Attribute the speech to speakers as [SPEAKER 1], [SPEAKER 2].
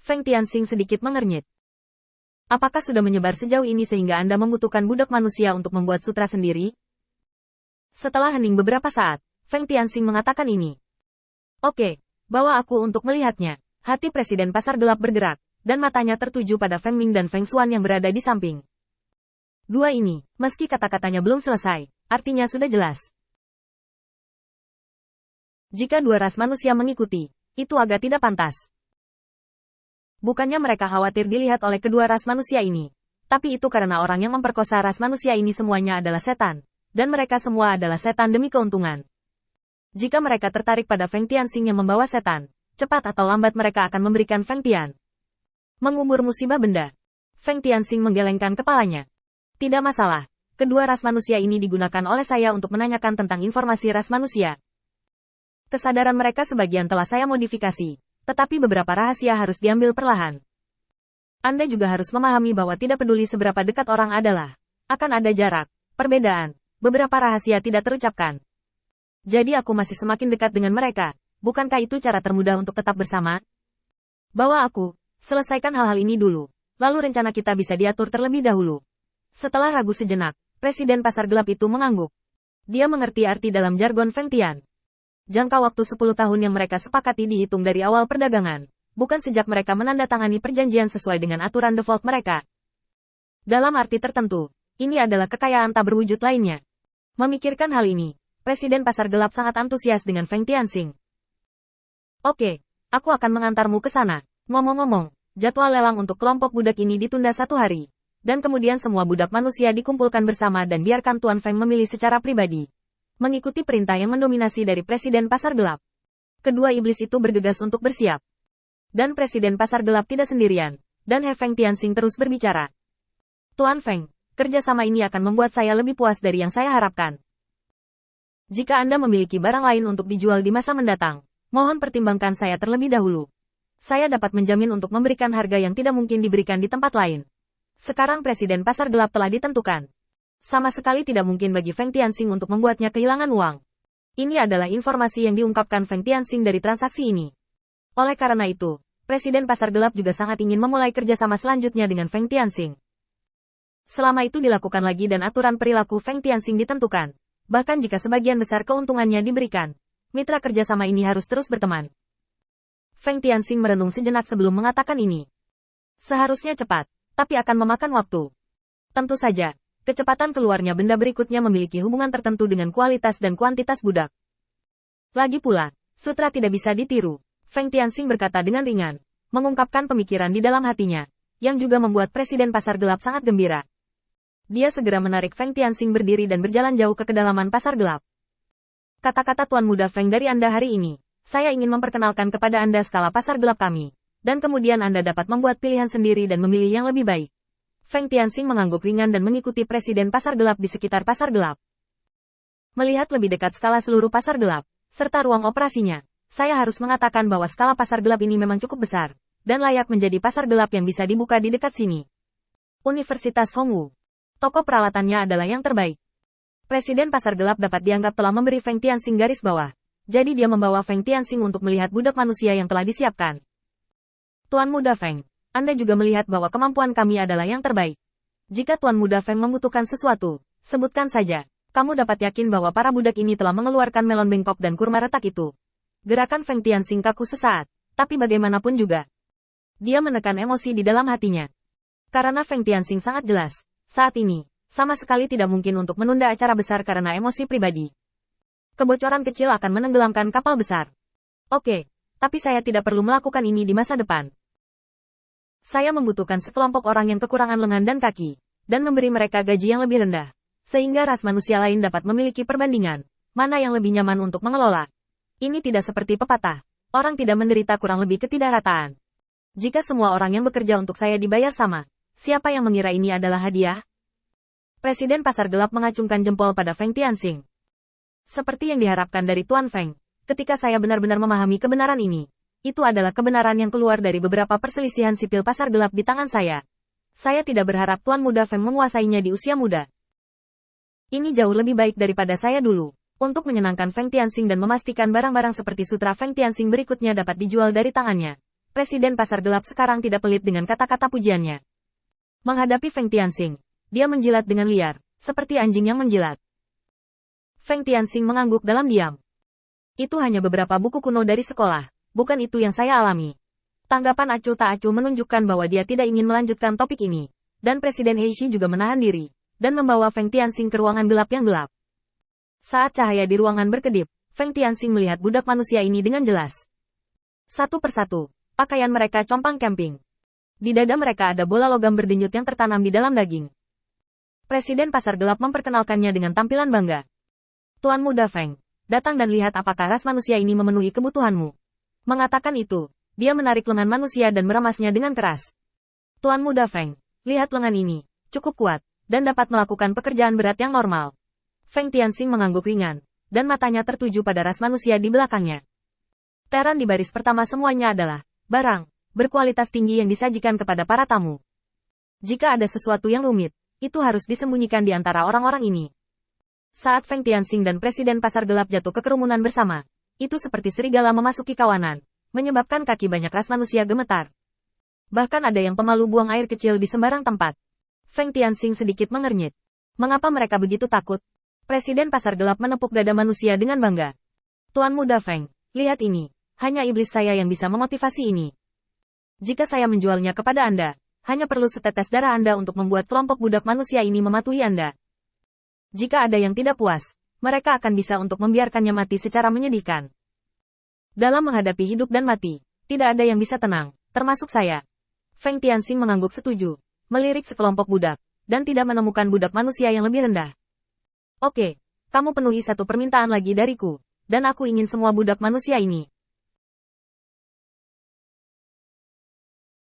[SPEAKER 1] Feng Tianxing sedikit mengernyit. Apakah sudah menyebar sejauh ini sehingga Anda membutuhkan budak manusia untuk membuat sutra sendiri? Setelah hening beberapa saat, Feng Tianxing mengatakan ini. Oke, bawa aku untuk melihatnya. Hati Presiden Pasar Gelap bergerak, dan matanya tertuju pada Feng Ming dan Feng Xuan yang berada di samping. Dua ini, meski kata-katanya belum selesai, artinya sudah jelas. Jika dua ras manusia mengikuti, itu agak tidak pantas. Bukannya mereka khawatir dilihat oleh kedua ras manusia ini, tapi itu karena orang yang memperkosa ras manusia ini semuanya adalah setan, dan mereka semua adalah setan demi keuntungan. Jika mereka tertarik pada Feng Tianxing yang membawa setan, cepat atau lambat mereka akan memberikan Feng Tian mengubur musibah benda. Feng Tianxing menggelengkan kepalanya. Tidak masalah, kedua ras manusia ini digunakan oleh saya untuk menanyakan tentang informasi ras manusia. Kesadaran mereka sebagian telah saya modifikasi, tetapi beberapa rahasia harus diambil perlahan. Anda juga harus memahami bahwa tidak peduli seberapa dekat orang adalah, akan ada jarak, perbedaan, beberapa rahasia tidak terucapkan. Jadi aku masih semakin dekat dengan mereka. Bukankah itu cara termudah untuk tetap bersama? Bawa aku, selesaikan hal-hal ini dulu. Lalu rencana kita bisa diatur terlebih dahulu. Setelah ragu sejenak, Presiden Pasar Gelap itu mengangguk. Dia mengerti arti dalam jargon Feng Tian. Jangka waktu 10 tahun yang mereka sepakati dihitung dari awal perdagangan, bukan sejak mereka menandatangani perjanjian sesuai dengan aturan default mereka. Dalam arti tertentu, ini adalah kekayaan tak berwujud lainnya. Memikirkan hal ini, Presiden Pasar Gelap sangat antusias dengan Feng Tianxing. Oke, aku akan mengantarmu ke sana. Ngomong-ngomong, jadwal lelang untuk kelompok budak ini ditunda 1 hari. Dan kemudian semua budak manusia dikumpulkan bersama dan biarkan Tuan Feng memilih secara pribadi. Mengikuti perintah yang mendominasi dari Presiden Pasar Gelap. Kedua iblis itu bergegas untuk bersiap. Dan Presiden Pasar Gelap tidak sendirian. Dan He Feng Tianxing terus berbicara. Tuan Feng, kerjasama ini akan membuat saya lebih puas dari yang saya harapkan. Jika Anda memiliki barang lain untuk dijual di masa mendatang, mohon pertimbangkan saya terlebih dahulu. Saya dapat menjamin untuk memberikan harga yang tidak mungkin diberikan di tempat lain. Sekarang Presiden Pasar Gelap telah ditentukan. Sama sekali tidak mungkin bagi Feng Tianxing untuk membuatnya kehilangan uang. Ini adalah informasi yang diungkapkan Feng Tianxing dari transaksi ini. Oleh karena itu, Presiden Pasar Gelap juga sangat ingin memulai kerjasama selanjutnya dengan Feng Tianxing. Selama itu dilakukan lagi dan aturan perilaku Feng Tianxing ditentukan. Bahkan jika sebagian besar keuntungannya diberikan, mitra kerjasama ini harus terus berteman. Feng Tianxing merenung sejenak sebelum mengatakan ini. Seharusnya cepat, tapi akan memakan waktu. Tentu saja, kecepatan keluarnya benda berikutnya memiliki hubungan tertentu dengan kualitas dan kuantitas budak. Lagi pula, sutra tidak bisa ditiru. Feng Tianxing berkata dengan ringan, mengungkapkan pemikiran di dalam hatinya, yang juga membuat Presiden Pasar Gelap sangat gembira. Dia segera menarik Feng Tianxing berdiri dan berjalan jauh ke kedalaman Pasar Gelap. Kata-kata Tuan Muda Feng dari Anda hari ini, saya ingin memperkenalkan kepada Anda skala Pasar Gelap kami, dan kemudian Anda dapat membuat pilihan sendiri dan memilih yang lebih baik. Feng Tianxing mengangguk ringan dan mengikuti Presiden Pasar Gelap di sekitar Pasar Gelap. Melihat lebih dekat skala seluruh Pasar Gelap, serta ruang operasinya, saya harus mengatakan bahwa skala Pasar Gelap ini memang cukup besar, dan layak menjadi Pasar Gelap yang bisa dibuka di dekat sini. Universitas Hongwu. Toko peralatannya adalah yang terbaik. Presiden Pasar Gelap dapat dianggap telah memberi Feng Tianxing garis bawah. Jadi dia membawa Feng Tianxing untuk melihat budak manusia yang telah disiapkan. Tuan Muda Feng, Anda juga melihat bahwa kemampuan kami adalah yang terbaik. Jika Tuan Muda Feng membutuhkan sesuatu, sebutkan saja. Kamu dapat yakin bahwa para budak ini telah mengeluarkan melon bengkok dan kurma retak itu. Gerakan Feng Tianxing kaku sesaat, tapi bagaimanapun juga. Dia menekan emosi di dalam hatinya. Karena Feng Tianxing sangat jelas. Saat ini, sama sekali tidak mungkin untuk menunda acara besar karena emosi pribadi. Kebocoran kecil akan menenggelamkan kapal besar. Oke, tapi saya tidak perlu melakukan ini di masa depan. Saya membutuhkan sekelompok orang yang kekurangan lengan dan kaki, dan memberi mereka gaji yang lebih rendah, sehingga ras manusia lain dapat memiliki perbandingan, mana yang lebih nyaman untuk mengelola. Ini tidak seperti pepatah, orang tidak menderita kurang lebih ketidakrataan. Jika semua orang yang bekerja untuk saya dibayar sama, siapa yang mengira ini adalah hadiah? Presiden Pasar Gelap mengacungkan jempol pada Feng Tianxing. Seperti yang diharapkan dari Tuan Feng, ketika saya benar-benar memahami kebenaran ini, itu adalah kebenaran yang keluar dari beberapa perselisihan sipil Pasar Gelap di tangan saya. Saya tidak berharap Tuan Muda Feng menguasainya di usia muda. Ini jauh lebih baik daripada saya dulu. Untuk menyenangkan Feng Tianxing dan memastikan barang-barang seperti sutra Feng Tianxing berikutnya dapat dijual dari tangannya. Presiden pasar gelap sekarang tidak pelit dengan kata-kata pujiannya. Menghadapi Feng Tianxing, dia menjilat dengan liar, seperti anjing yang menjilat. Feng Tianxing mengangguk dalam diam. Itu hanya beberapa buku kuno dari sekolah, bukan itu yang saya alami. Tanggapan acuh tak acuh menunjukkan bahwa dia tidak ingin melanjutkan topik ini, dan Presiden Heishi juga menahan diri, dan membawa Feng Tianxing ke ruangan gelap yang gelap. Saat cahaya di ruangan berkedip, Feng Tianxing melihat budak manusia ini dengan jelas. Satu persatu, pakaian mereka compang camping. Di dada mereka ada bola logam berdenyut yang tertanam di dalam daging. Presiden pasar gelap memperkenalkannya dengan tampilan bangga. Tuan Muda Feng, datang dan lihat apakah ras manusia ini memenuhi kebutuhanmu. Mengatakan itu, dia menarik lengan manusia dan meremasnya dengan keras. Tuan Muda Feng, lihat lengan ini, cukup kuat, dan dapat melakukan pekerjaan berat yang normal. Feng Tianxing mengangguk ringan, dan matanya tertuju pada ras manusia di belakangnya. Teran di baris pertama semuanya adalah barang berkualitas tinggi yang disajikan kepada para tamu. Jika ada sesuatu yang rumit, itu harus disembunyikan di antara orang-orang ini. Saat Feng Tianxing dan Presiden Pasar Gelap jatuh ke kerumunan bersama, itu seperti serigala memasuki kawanan, menyebabkan kaki banyak ras manusia gemetar. Bahkan ada yang pemalu buang air kecil di sembarang tempat. Feng Tianxing sedikit mengernyit. Mengapa mereka begitu takut? Presiden Pasar Gelap menepuk dada manusia dengan bangga. Tuan Muda Feng, lihat ini. Hanya iblis saya yang bisa memotivasi ini. Jika saya menjualnya kepada Anda, hanya perlu setetes darah Anda untuk membuat kelompok budak manusia ini mematuhi Anda. Jika ada yang tidak puas, mereka akan bisa untuk membiarkannya mati secara menyedihkan. Dalam menghadapi hidup dan mati, tidak ada yang bisa tenang, termasuk saya. Feng Tianxing mengangguk setuju, melirik sekelompok budak, dan tidak menemukan budak manusia yang lebih rendah. Oke, kamu penuhi satu permintaan lagi dariku, dan aku ingin semua budak manusia ini